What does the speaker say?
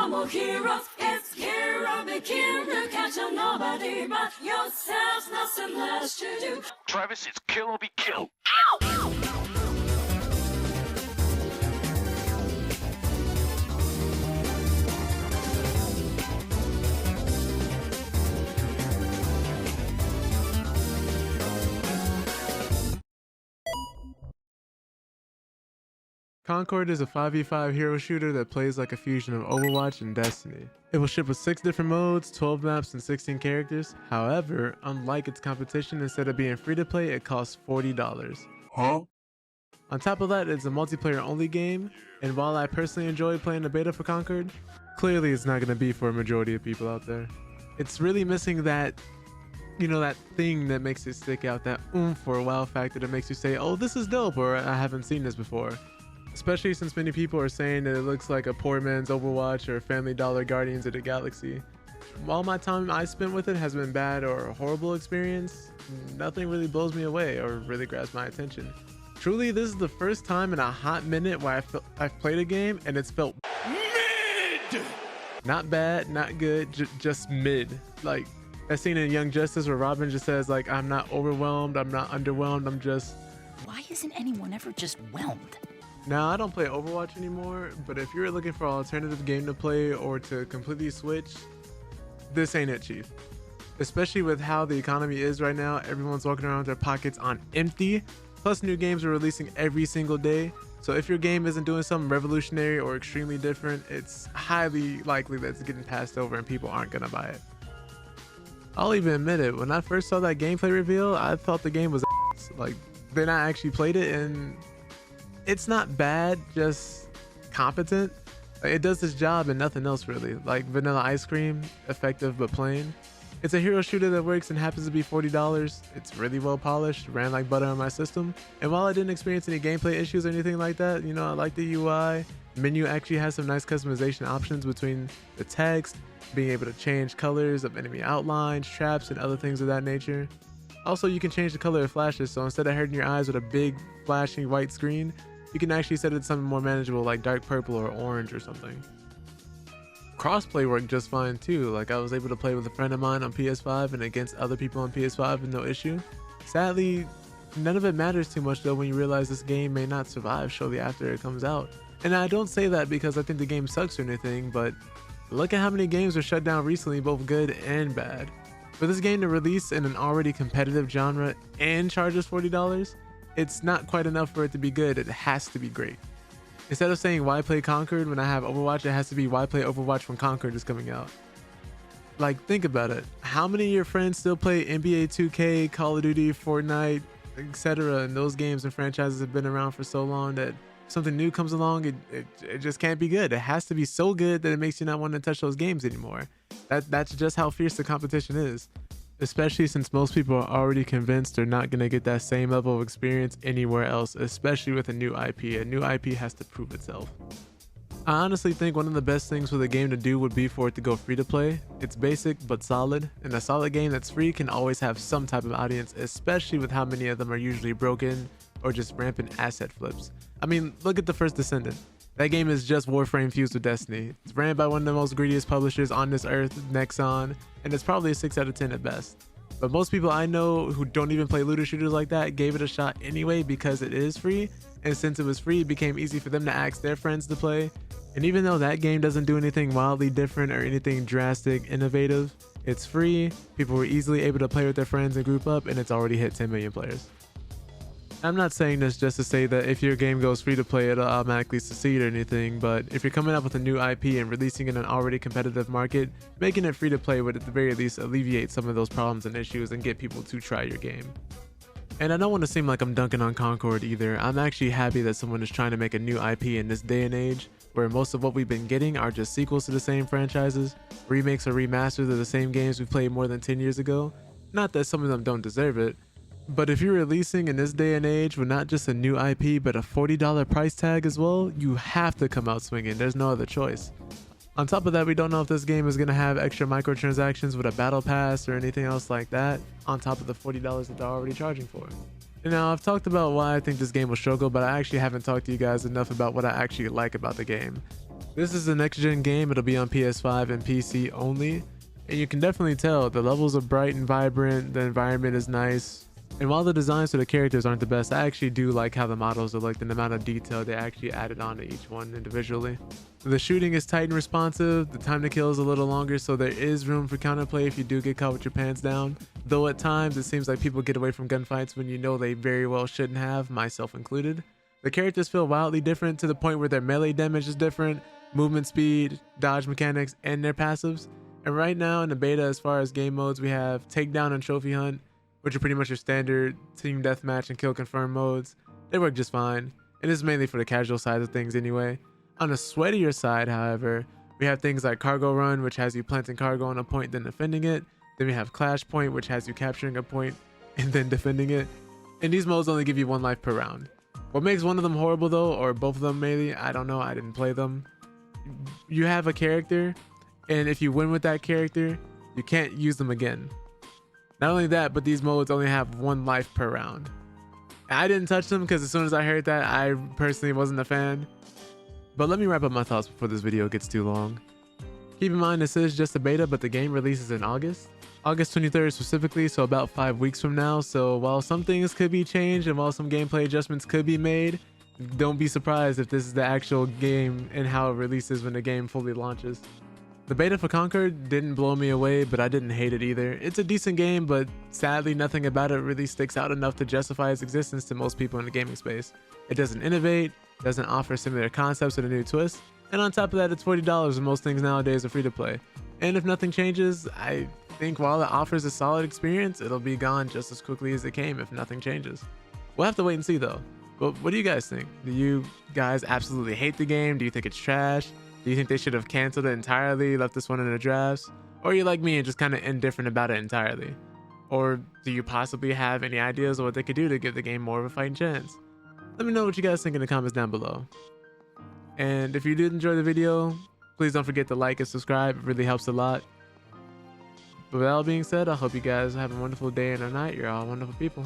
more heroes. It's Gear OST Chain. You catch nobody but yourself. Nothing less to do. Travis, it's kill or be killed. Ow! Concord is a 5v5 hero shooter that plays like a fusion of Overwatch and Destiny. It will ship with 6 different modes, 12 maps, and 16 characters. However, unlike its competition, instead of being free to play, it costs $40. Huh? On top of that, it's a multiplayer only game, and while I personally enjoy playing the beta for Concord, clearly it's not going to be for a majority of people out there. It's really missing that, that thing that makes it stick out, that oomph or wow factor that makes you say, oh, this is dope, or I haven't seen this before. Especially since many people are saying that it looks like a poor man's Overwatch or Family Dollar Guardians of the Galaxy. While my time I spent with it has been bad or a horrible experience, nothing really blows me away or really grabs my attention. Truly, this is the first time in a hot minute where I've played a game and it's felt mid! Not bad, not good, just mid. Like that scene in Young Justice where Robin just says like, I'm not overwhelmed, I'm not underwhelmed, I'm just... Why isn't anyone ever just whelmed? Now, I don't play Overwatch anymore, but if you're looking for an alternative game to play or to completely switch, this ain't it, chief. Especially with how the economy is right now, everyone's walking around with their pockets on empty, plus new games are releasing every single day. So if your game isn't doing something revolutionary or extremely different, it's highly likely that it's getting passed over and people aren't gonna buy it. I'll even admit it, when I first saw that gameplay reveal, I thought the game was like, then I actually played it and it's not bad, just competent. It does its job and nothing else really. Like vanilla ice cream, effective but plain. It's a hero shooter that works and happens to be $40. It's really well polished, ran like butter on my system. And while I didn't experience any gameplay issues or anything like that, I like the UI. Menu actually has some nice customization options between the text, being able to change colors of enemy outlines, traps, and other things of that nature. Also, you can change the color of flashes, so instead of hurting your eyes with a big flashing white screen, you can actually set it to something more manageable like dark purple or orange or something. Crossplay worked just fine too, like I was able to play with a friend of mine on PS5 and against other people on PS5 with no issue. Sadly, none of it matters too much though when you realize this game may not survive shortly after it comes out. And I don't say that because I think the game sucks or anything, but look at how many games were shut down recently, both good and bad. For this game to release in an already competitive genre and charge us $40, it's not quite enough for it to be good, it has to be great. Instead of saying why play Concord when I have Overwatch, it has to be why play Overwatch when Concord is coming out. Like, think about it. How many of your friends still play NBA 2K, Call of Duty, Fortnite, etc. And those games and franchises have been around for so long that if something new comes along, it just can't be good. It has to be so good that it makes you not want to touch those games anymore. That's just how fierce the competition is. Especially since most people are already convinced they're not going to get that same level of experience anywhere else, especially with a new IP. A new IP has to prove itself. I honestly think one of the best things for the game to do would be for it to go free to play. It's basic but solid, and a solid game that's free can always have some type of audience, especially with how many of them are usually broken or just rampant asset flips. I mean, look at the first Descendant. That game is just Warframe fused with Destiny. It's ran by one of the most greediest publishers on this earth, Nexon, and it's probably a 6 out of 10 at best. But most people I know who don't even play looter shooters like that gave it a shot anyway because it is free, and since it was free, it became easy for them to ask their friends to play. And even though that game doesn't do anything wildly different or anything drastic, innovative, it's free, people were easily able to play with their friends and group up, and it's already hit 10 million players. I'm not saying this just to say that if your game goes free to play, it'll automatically succeed or anything, but if you're coming up with a new IP and releasing in an already competitive market, making it free to play would at the very least alleviate some of those problems and issues and get people to try your game. And I don't want to seem like I'm dunking on Concord either. I'm actually happy that someone is trying to make a new IP in this day and age, where most of what we've been getting are just sequels to the same franchises, remakes or remasters of the same games we played more than 10 years ago. Not that some of them don't deserve it, but if you're releasing in this day and age with not just a new IP but a $40 price tag as well, you have to come out swinging. There's no other choice. On top of that, we don't know if this game is going to have extra microtransactions with a battle pass or anything else like that on top of the $40 that they're already charging for. Now, I've talked about why I think this game will struggle, but I actually haven't talked to you guys enough about what I actually like about the game. This is a next gen game. It'll be on PS5 and PC only. And you can definitely tell the levels are bright and vibrant. The environment is nice. And while the designs for the characters aren't the best, I actually do like how the models are looked and the amount of detail they actually added on to each one individually. The shooting is tight and responsive. The time to kill is a little longer, so there is room for counterplay if you do get caught with your pants down. Though at times it seems like people get away from gunfights when you know they very well shouldn't have, myself included. The characters feel wildly different to the point where their melee damage is different, movement speed, dodge mechanics, and their passives. And right now in the beta, as far as game modes, we have Takedown and Trophy Hunt, which are pretty much your standard team deathmatch and kill confirm modes. They work just fine, and this is mainly for the casual side of things anyway. On the sweatier side, however, we have things like Cargo Run, which has you planting cargo on a point then defending it. Then we have Clash Point, which has you capturing a point and then defending it. And these modes only give you 1 life per round. What makes one of them horrible though, or both of them maybe, I don't know, I didn't play them. You have a character, and if you win with that character, you can't use them again. Not only that, but these modes only have 1 life per round. I didn't touch them because as soon as I heard that, I personally wasn't a fan. But let me wrap up my thoughts before this video gets too long. Keep in mind this is just a beta, but the game releases in August. August 23rd specifically, so about 5 weeks from now. So while some things could be changed and while some gameplay adjustments could be made, don't be surprised if this is the actual game and how it releases when the game fully launches. The beta for Concord didn't blow me away, but I didn't hate it either. It's a decent game, but sadly nothing about it really sticks out enough to justify its existence to most people in the gaming space. It doesn't innovate, doesn't offer similar concepts with a new twist, and on top of that, it's $40 and most things nowadays are free to play. And if nothing changes, I think while it offers a solid experience, it'll be gone just as quickly as it came if nothing changes. We'll have to wait and see though. But what do you guys think? Do you guys absolutely hate the game? Do you think it's trash? Do you think they should have canceled it entirely, left this one in the drafts? Or are you like me and just kind of indifferent about it entirely? Or do you possibly have any ideas of what they could do to give the game more of a fighting chance? Let me know what you guys think in the comments down below. And if you did enjoy the video, please don't forget to like and subscribe. It really helps a lot. But with that all being said, I hope you guys have a wonderful day and a night. You're all wonderful people.